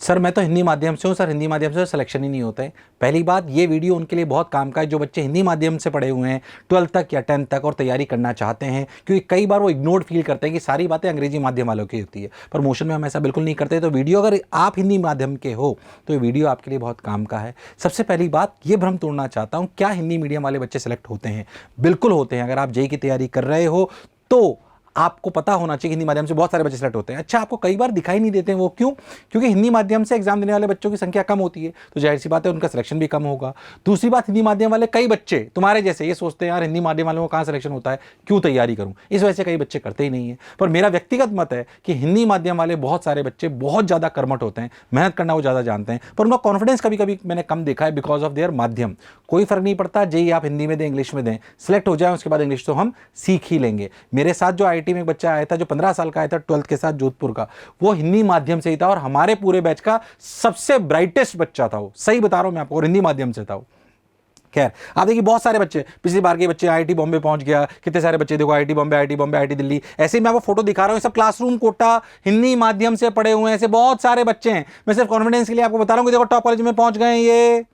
Sir मैं तो हिंदी माध्यम से हूँ सर, हिंदी माध्यम से सिलेक्शन ही नहीं होता है। पहली बात, ये वीडियो उनके लिए बहुत काम का है जो बच्चे हिंदी माध्यम से पढ़े हुए हैं 12th तक या 10th तक और तैयारी करना चाहते हैं, क्योंकि कई बार वो इग्नोर्ड फील करते हैं कि सारी बातें अंग्रेजी माध्यम वालों की होती है। पर मोशन में हम ऐसा बिल्कुल नहीं करते। तो वीडियो अगर आप हिंदी माध्यम के हो तो ये वीडियो आपके लिए बहुत काम का है। सबसे पहली बात, ये भ्रम तोड़ना चाहता हूँ, क्या हिंदी मीडियम वाले बच्चे सेलेक्ट होते हैं? बिल्कुल होते हैं। अगर आप जेईई की तैयारी कर रहे हो तो आपको पता होना चाहिए हिंदी माध्यम से बहुत सारे बच्चे सेलेक्ट होते हैं। अच्छा, आपको कई बार दिखाई नहीं देते हैं, वो क्यों? क्योंकि हिंदी माध्यम से एग्जाम देने वाले बच्चों की संख्या कम होती है, तो जाहिर सी बात है उनका सिलेक्शन भी कम होगा। दूसरी बात, हिंदी माध्यम वाले कई बच्चे तुम्हारे जैसे ये सोचते हैं यार हिंदी माध्यम वालों को कहाँ सिलेक्शन होता है, क्यों तैयारी करूँ, इस वजह से कई बच्चे करते ही नहीं है। पर मेरा व्यक्तिगत मत है कि हिंदी माध्यम वाले बहुत सारे बच्चे बहुत ज़्यादा कर्मठ होते हैं, मेहनत करना वो ज़्यादा जानते हैं, पर उनका कॉन्फिडेंस कभी कभी मैंने कम देखा है बिकॉज ऑफ देयर माध्यम। कोई फर्क नहीं पड़ता, जेईई आप हिंदी में दें इंग्लिश में दें, सिलेक्ट हो जाए उसके बाद इंग्लिश तो हम सीख ही लेंगे। मेरे साथ जो IIT में एक बच्चा आया था जो 15 साल का आया था 12th के साथ जोधपुर का, वो हिंदी माध्यम से ही था और हमारे पूरे बैच का सबसे ब्राइटेस्ट बच्चा था। वो सही बता रहा हूं मैं आपको, और हिंदी माध्यम से था वो। खैर, आप देखिए बहुत सारे बच्चे, पिछली बार के बच्चे IIT बॉम्बे पहुंच गया, कितने सारे बच्चे देखो IIT बॉम्बे, IIT दिल्ली, ऐसे ही मैं आपको फोटो दिखा रहा हूं, सब क्लासरूम कोटा हिंदी माध्यम से पढ़े हुए हैं, ऐसे बहुत सारे बच्चे हैं। मैं सिर्फ कॉन्फिडेंस के लिए आपको बता रहा हूं कि देखो टॉप कॉलेज में पहुंच गए हैं,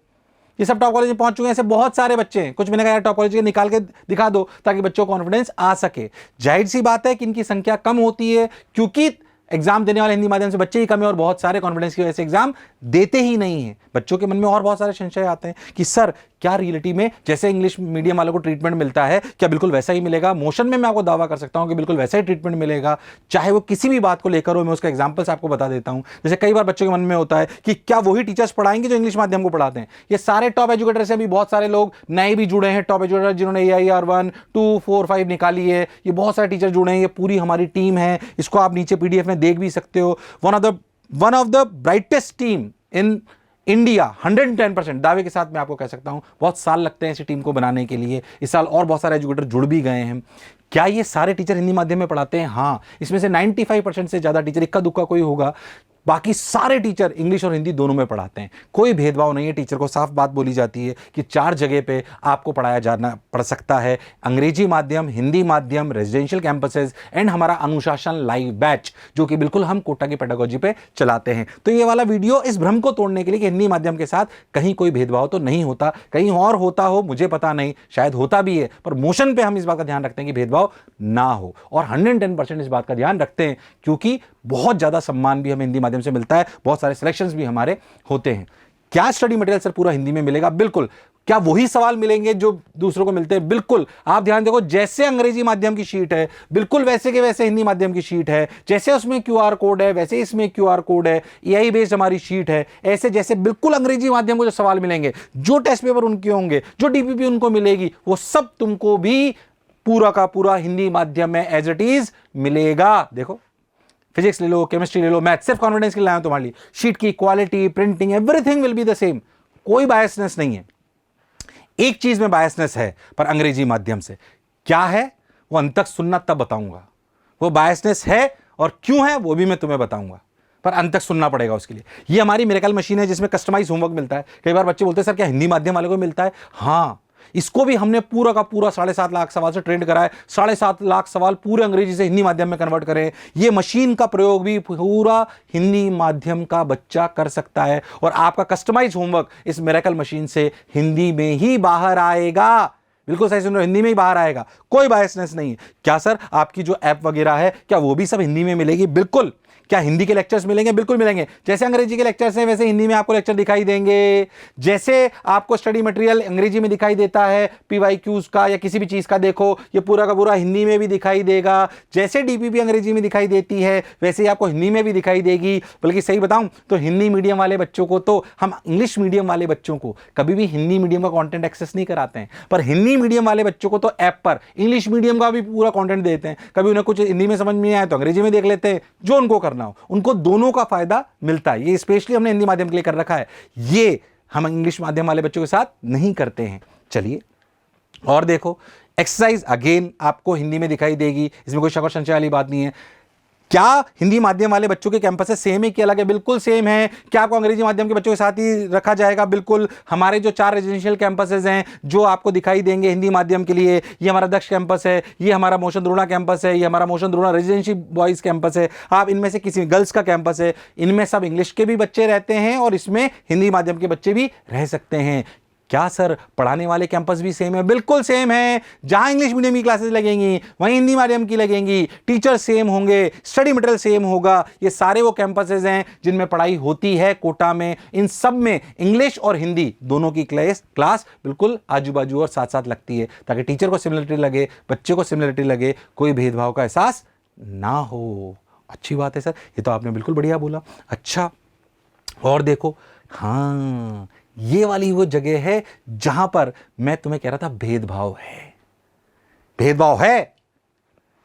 ये सब टॉप कॉलेज में पहुंच चुके हैं, ऐसे बहुत सारे बच्चे हैं। कुछ मैंने कहा टॉप कॉलेज के निकाल के दिखा दो ताकि बच्चों को कॉन्फिडेंस आ सके। जाहिर सी बात है कि इनकी संख्या कम होती है क्योंकि एग्जाम देने वाले हिंदी माध्यम से बच्चे ही कम है और बहुत सारे कॉन्फिडेंस की वजह से एग्जाम देते ही नहीं है। बच्चों के मन में और बहुत सारे संशय आते हैं कि सर क्या रियलिटी में जैसे इंग्लिश मीडियम वालों को ट्रीटमेंट मिलता है क्या बिल्कुल वैसा ही मिलेगा? मोशन में मैं आपको दावा कर सकता हूं कि बिल्कुल वैसा ही ट्रीटमेंट मिलेगा, चाहे वो किसी भी बात को लेकर हो। मैं उसका एग्जांपल्स आपको बता देता हूं। जैसे कई बार बच्चों के मन में होता है कि क्या वही टीचर्स पढ़ाएंगे जो इंग्लिश माध्यम को पढ़ाते हैं? ये सारे टॉप एजुकेटर से भी बहुत सारे लोग नए भी जुड़े हैं, टॉप एजुकेटर जिन्होंने AIR 1, 2, 4, 5 निकाली है। ये बहुत सारे टीचर जुड़े हैं, ये पूरी हमारी टीम है। इसको आप नीचे PDF में देख भी सकते हो। One of the brightest team in India, 110% दावे के साथ मैं आपको कह सकता हूं। बहुत साल लगते हैं इसी टीम को बनाने के लिए, इस साल और बहुत सारे एजुकेटर जुड़ भी गए हैं। क्या ये सारे टीचर हिंदी माध्यम में पढ़ाते हैं? हाँ, इसमें से 95% से ज्यादा टीचर, इक्का दुक्का कोई होगा, बाकी सारे टीचर इंग्लिश और हिंदी दोनों में पढ़ाते हैं। कोई भेदभाव नहीं है। टीचर को साफ बात बोली जाती है कि 4 जगह पे आपको पढ़ाया जाना पड़ सकता है, अंग्रेजी माध्यम, हिंदी माध्यम, रेजिडेंशियल कैंपसेस एंड हमारा अनुशासन लाइव बैच, जो कि बिल्कुल हम कोटा की पेडागोजी पे चलाते हैं। तो ये वाला वीडियो इस भ्रम को तोड़ने के लिए कि हिंदी माध्यम के साथ कहीं कोई भेदभाव तो नहीं होता, कहीं और होता हो मुझे पता नहीं, शायद होता भी है, पर मोशन पे हम इस बात का ध्यान रखते हैं कि भेदभाव ना हो और 110% इस बात का ध्यान रखते हैं क्योंकि बहुत ज्यादा सम्मान भी हमें हिंदी माध्यम से मिलता है, बहुत सारे सिलेक्शंस भी हमारे होते हैं। क्या स्टडी मटेरियल सर पूरा हिंदी में मिलेगा? बिल्कुल। क्या वही सवाल मिलेंगे जो दूसरों को मिलते हैं? बिल्कुल। आप ध्यान देखो, जैसे अंग्रेजी माध्यम की शीट है बिल्कुल वैसे के वैसे हिंदी माध्यम की शीट है, जैसे उसमें QR कोड है वैसे इसमें QR कोड है, AI बेस्ड हमारी शीट है, ऐसे जैसे बिल्कुल अंग्रेजी माध्यम को जो सवाल मिलेंगे, जो टेस्ट पेपर उनके होंगे, जो DPP उनको मिलेगी, वो सब तुमको भी पूरा का पूरा हिंदी माध्यम में एज इट इज मिलेगा। देखो, फिजिक्स ले लो, केमिस्ट्री ले लो, मैथ, सिर्फ कॉन्फिडेंस के लिए लाया हूं तुम्हारे लिए। शीट की quality, printing, everything will be the same. कोई बायसनेस नहीं है। एक चीज में बायसनेस है, पर अंग्रेजी माध्यम से क्या है वो अंत तक सुनना, तब बताऊंगा। वो बायसनेस है और क्यों है वो भी मैं तुम्हें बताऊंगा, पर अंत तक सुनना पड़ेगा उसके लिए। ये हमारी मिरेकल मशीन है जिसमें कस्टमाइज होमवर्क मिलता है। कई बार बच्चे बोलते हैं सर क्या हिंदी माध्यम वाले को मिलता है? हाँ, इसको भी हमने पूरा का पूरा 7.5 लाख सवाल से ट्रेंड करा है। 7.5 लाख सवाल पूरे अंग्रेजी से हिंदी माध्यम में कन्वर्ट करें। ये मशीन का प्रयोग भी पूरा हिंदी माध्यम का बच्चा कर सकता है और आपका कस्टमाइज होमवर्क इस मिरेकल मशीन से हिंदी में ही बाहर आएगा। बिल्कुल सही सुन रहे हो, हिंदी में ही बाहर आएगा, कोई बायसनेस नहीं है। क्या सर आपकी जो ऐप वगैरह है क्या वो भी सब हिंदी में मिलेगी? बिल्कुल। क्या हिंदी के लेक्चर्स मिलेंगे? बिल्कुल मिलेंगे। जैसे अंग्रेजी के लेक्चर्स हैं वैसे हिंदी में आपको लेक्चर दिखाई देंगे। जैसे आपको स्टडी मटेरियल अंग्रेजी में दिखाई देता है PYQs का या किसी भी चीज का, देखो ये पूरा का पूरा हिंदी में भी दिखाई देगा। जैसे DPP अंग्रेजी में दिखाई देती है वैसे ही आपको हिंदी में भी दिखाई देगी। बल्कि सही बताऊं तो हिंदी मीडियम वाले बच्चों को तो हम इंग्लिश मीडियम वाले बच्चों को कभी भी हिंदी मीडियम का कॉन्टेंट एक्सेस नहीं कराते हैं, पर हिंदी मीडियम वाले बच्चों को तो ऐप पर इंग्लिश मीडियम का भी पूरा कॉन्टेंट देते हैं। कभी उन्हें कुछ हिंदी में समझ में नहीं आया तो अंग्रेजी में देख लेते हैं, जो उनको करना हो। उनको दोनों का फायदा मिलता है। ये स्पेशली हमने हिंदी माध्यम के लिए कर रखा है, ये हम इंग्लिश माध्यम वाले बच्चों के साथ नहीं करते हैं। चलिए और देखो, एक्सरसाइज अगेन आपको हिंदी में दिखाई देगी, इसमें कोई शक और संशय वाली बात नहीं है। क्या हिंदी माध्यम वाले बच्चों के कैंपसेस सेम है कि अलग है? बिल्कुल सेम है। क्या आपको अंग्रेजी माध्यम के बच्चों के साथ ही रखा जाएगा? बिल्कुल। हमारे जो 4 रेजिडेंशियल कैंपसेस हैं जो आपको दिखाई देंगे हिंदी माध्यम के लिए, ये हमारा दक्ष कैंपस है, ये हमारा मोशन द्रोणा कैंपस है, ये हमारा motion Drona residential boys campus है, आप इनमें से किसी गर्ल्स का कैंपस है, इनमें सब इंग्लिश के भी बच्चे रहते हैं और इसमें हिंदी माध्यम के बच्चे भी रह सकते हैं। क्या सर पढ़ाने वाले कैंपस भी सेम है? बिल्कुल सेम है। जहां इंग्लिश मीडियम की क्लासेस लगेंगी वहीं हिंदी माध्यम की लगेंगी, टीचर सेम होंगे, स्टडी मटेरियल सेम होगा। ये सारे वो कैंपसेस हैं जिनमें पढ़ाई होती है कोटा में। इन सब में इंग्लिश और हिंदी दोनों की क्लास बिल्कुल आजू बाजू और साथ साथ लगती है, ताकि टीचर को सिमिलरिटी लगे, बच्चे को सिमिलरिटी लगे, कोई भेदभाव का एहसास ना हो। अच्छी बात है सर, ये तो आपने बिल्कुल बढ़िया बोला। अच्छा, और देखो, हाँ, ये वाली वो जगह है जहां पर मैं तुम्हें कह रहा था भेदभाव है। भेदभाव है,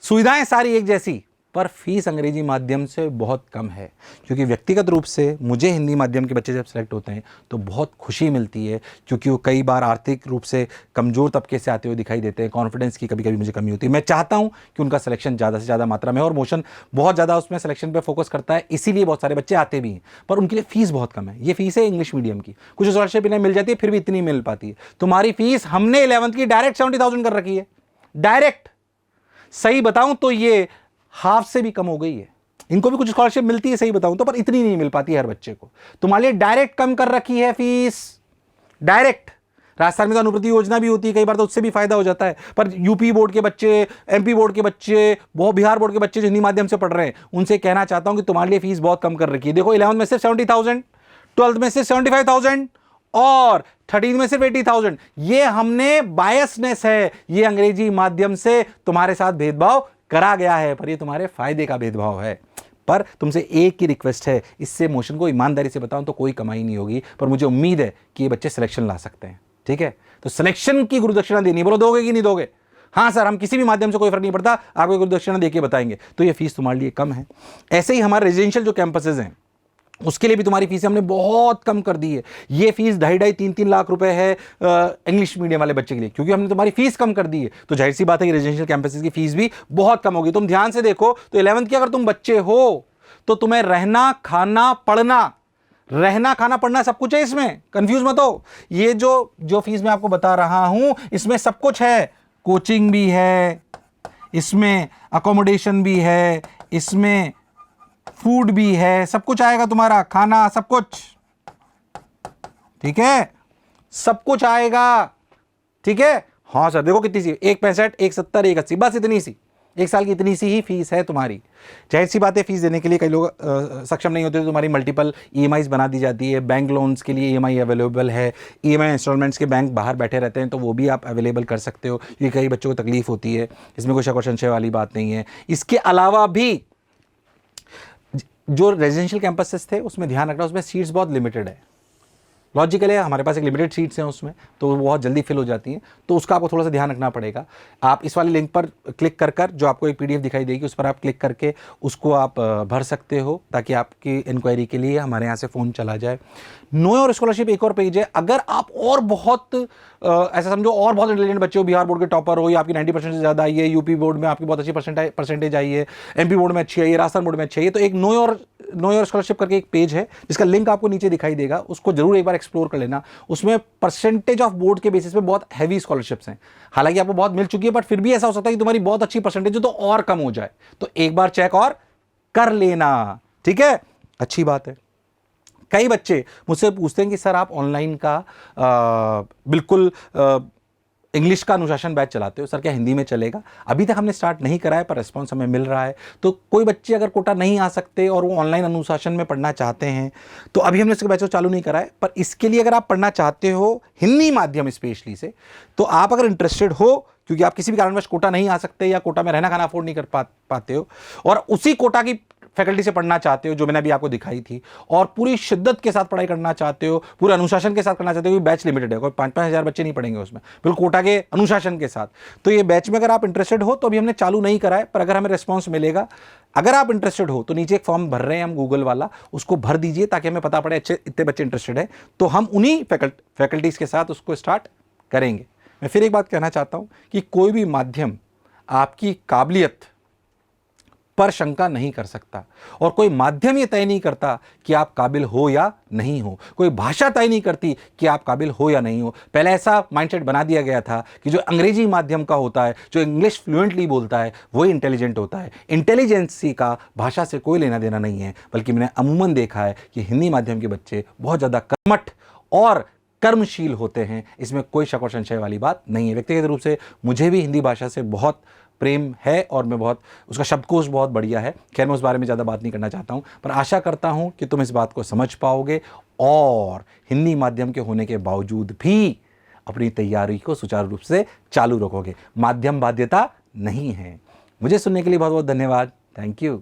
सुविधाएं सारी एक जैसी, पर फीस अंग्रेजी माध्यम से बहुत कम है। क्योंकि व्यक्तिगत रूप से मुझे हिंदी माध्यम के बच्चे जब सेलेक्ट होते हैं तो बहुत खुशी मिलती है, क्योंकि वो कई बार आर्थिक रूप से कमज़ोर तबके से आते हुए दिखाई देते हैं। कॉन्फिडेंस की कभी कभी मुझे कमी होती है। मैं चाहता हूं कि उनका सिलेक्शन ज़्यादा से ज़्यादा मात्रा में, और मोशन बहुत ज़्यादा उसमें सिलेक्शन पर फोकस करता है, इसीलिए बहुत सारे बच्चे आते भी हैं, पर उनके लिए फीस बहुत कम है। ये फीस है इंग्लिश मीडियम की, कुछ स्कॉलरशिप इन्हें मिल जाती है, फिर भी इतनी मिल पाती है। तुम्हारी फीस हमने 11th की डायरेक्ट 70,000 कर रखी है, डायरेक्ट। सही बताऊं तो ये हाफ से भी कम हो गई है। इनको भी कुछ स्कॉलरशिप मिलती है सही बताऊं तो, पर इतनी नहीं मिल पाती हर बच्चे को। तुम्हारे लिए डायरेक्ट कम कर रखी है फीस, डायरेक्ट। राजस्थान में तो अनुप्रति योजना भी होती है, कई बार तो उससे भी फायदा हो जाता है। पर यूपी बोर्ड के बच्चे, एमपी बोर्ड के बच्चे, बहुत बिहार बोर्ड के बच्चे जो हिंदी माध्यम से पढ़ रहे हैं, उनसे कहना चाहता हूं कि तुम्हारे लिए फीस बहुत कम कर रखी है। देखो 11th में सिर्फ 70,000, 12th में सिर्फ 75,000 और 13th में सिर्फ 80,000। ये हमने बायसनेस है, ये अंग्रेजी माध्यम से तुम्हारे साथ भेदभाव करा गया है, पर ये तुम्हारे फायदे का भेदभाव है। पर तुमसे एक ही रिक्वेस्ट है, इससे मोशन को ईमानदारी से बताऊं तो कोई कमाई नहीं होगी, पर मुझे उम्मीद है कि ये बच्चे सिलेक्शन ला सकते हैं। ठीक है, तो सिलेक्शन की गुरुदक्षिणा देनी, बोलो दोगे कि नहीं दोगे? हाँ सर, हम किसी भी माध्यम से कोई फर्क नहीं पड़ता, आपको गुरुदक्षिणा देके बताएंगे। तो ये फीस तुम्हारे लिए कम है। ऐसे ही हमारे रेजिडेंशियल जो कैंपसेस हैं उसके लिए भी तुम्हारी फीस हमने बहुत कम कर दी है। ये फीस 2.5-3 लाख रुपए है इंग्लिश मीडियम वाले बच्चे के लिए, क्योंकि हमने तुम्हारी फीस कम कर दी है। तो जाहिर सी बात है कि रेजिडेंशियल कैंपसेस की फीस भी बहुत कम होगी। तुम ध्यान से देखो तो 11th के अगर तुम बच्चे हो तो तुम्हें रहना खाना पढ़ना सब कुछ है इसमें, कंफ्यूज मत हो। ये जो फीस मैं आपको बता रहा हूं इसमें सब कुछ है, कोचिंग भी है, इसमें अकोमोडेशन भी है, इसमें फूड भी है, सब कुछ आएगा तुम्हारा, खाना सब कुछ। ठीक है, सब कुछ आएगा। ठीक है, हाँ सर देखो कितनी सी, 1.65, 1.70, 1.80, बस इतनी सी, एक साल की इतनी सी ही फीस है तुम्हारी। जाहिर सी बात है फीस देने के लिए कई लोग सक्षम नहीं होते, तो तुम्हारी मल्टीपल ईएमआईज बना दी जाती है। बैंक लोन्स के लिए ईएमआई अवेलेबल है, ईएमआई इंस्टॉलमेंट्स के बैंक बाहर बैठे रहते हैं, तो वो भी आप अवेलेबल कर सकते हो, क्योंकि कई बच्चों को तकलीफ होती है, इसमें कोई शक और संशय वाली बात नहीं है। इसके अलावा भी जो रेजिडेंशियल कैंपसेस थे उसमें ध्यान रखना, उसमें सीट्स बहुत लिमिटेड है। लॉजिकल है, हमारे पास एक लिमिटेड सीट्स हैं उसमें, तो वो बहुत जल्दी फिल हो जाती हैं, तो उसका आपको थोड़ा सा ध्यान रखना पड़ेगा। आप इस वाले लिंक पर क्लिक कर जो आपको एक पीडीएफ दिखाई देगी, उस पर आप क्लिक करके उसको आप भर सकते हो, ताकि आपकी इंक्वायरी के लिए हमारे यहाँ से फ़ोन चला जाए। नो योर स्कॉलरशिप एक और पेज है। अगर आप और बहुत ऐसा समझो और बहुत इंटेलिजेंट बच्चे हो, बिहार बोर्ड के टॉपर हो, या आपकी 90% से ज़्यादा आई है, यूपी बोर्ड में आपकी बहुत अच्छी परसेंटेज आई है, एमपी बोर्ड में अच्छी आई है, राजस्थान बोर्ड में अच्छी आई है, तो एक नो योर स्कॉलरशिप करके एक पेज है जिसका लिंक आपको नीचे दिखाई देगा, उसको जरूर एक बार एक्सप्लोर कर लेना। उसमें परसेंटेज ऑफ बोर्ड के बेसिस पे बहुत हैवी स्कॉलरशिप्स हैं। हालांकि आपको बहुत मिल चुकी है, बट फिर भी ऐसा हो सकता है कि तुम्हारी बहुत अच्छी परसेंटेज हो तो और कम हो जाए, तो एक बार चेक और कर लेना। ठीक है, अच्छी बात है। कई बच्चे मुझसे पूछते हैं कि सर आप ऑनलाइन का बिल्कुल इंग्लिश का अनुशासन बैच चलाते हो, सर क्या हिंदी में चलेगा? अभी तक हमने स्टार्ट नहीं करा है, पर रिस्पॉन्स हमें मिल रहा है। तो कोई बच्चे अगर कोटा नहीं आ सकते और वो ऑनलाइन अनुशासन में पढ़ना चाहते हैं, तो अभी हमने इसका बैच चालू नहीं करा है, पर इसके लिए अगर आप पढ़ना चाहते हो हिंदी माध्यम स्पेशली से, तो आप अगर इंटरेस्टेड हो, क्योंकि आप किसी भी कारणवश कोटा नहीं आ सकते या कोटा में रहना खाना अफोर्ड नहीं कर पाते हो, और उसी कोटा की फैकल्टी से पढ़ना चाहते हो जो मैंने अभी आपको दिखाई थी, और पूरी शिद्दत के साथ पढ़ाई करना चाहते हो, पूरे अनुशासन के साथ करना चाहते हो, बैच लिमिटेड है, कोई 5-5 हज़ार बच्चे नहीं पढ़ेंगे उसमें, बिल्कुल कोटा के अनुशासन के साथ। तो ये बैच में अगर आप इंटरेस्टेड हो तो अभी हमने चालू नहीं करा है, पर अगर हमें रिस्पॉन्स मिलेगा, अगर आप इंटरेस्टेड हो तो नीचे एक फॉर्म भर रहे हैं हम गूगल वाला, उसको भर दीजिए ताकि हमें पता पड़े अच्छे इतने बच्चे इंटरेस्टेड है, तो हम उन्हीं फैकल्टीज के साथ उसको स्टार्ट करेंगे। मैं फिर एक बात कहना चाहता हूँ कि कोई भी माध्यम आपकी काबिलियत पर शंका नहीं कर सकता। और कोई माध्यम ये तय नहीं करता कि आप काबिल हो या नहीं हो, कोई भाषा तय नहीं करती कि आप काबिल हो या नहीं हो। पहले ऐसा माइंडसेट बना दिया गया था कि जो अंग्रेजी माध्यम का होता है, जो इंग्लिश फ्लुएंटली बोलता है, वही इंटेलिजेंट होता है। इंटेलिजेंसी का भाषा से कोई लेना देना नहीं है, बल्कि मैंने अमूमन देखा है कि हिंदी माध्यम के बच्चे बहुत ज़्यादा कर्मठ और कर्मशील होते हैं। इसमें कोई शक और संशय वाली बात नहीं है। व्यक्तिगत रूप से मुझे भी हिंदी भाषा से बहुत प्रेम है और मैं बहुत, उसका शब्दकोश बहुत बढ़िया है। खैर, मैं उस बारे में ज़्यादा बात नहीं करना चाहता हूँ, पर आशा करता हूँ कि तुम इस बात को समझ पाओगे और हिंदी माध्यम के होने के बावजूद भी अपनी तैयारी को सुचारू रूप से चालू रखोगे। माध्यम बाध्यता नहीं है। मुझे सुनने के लिए बहुत बहुत धन्यवाद। Thank you.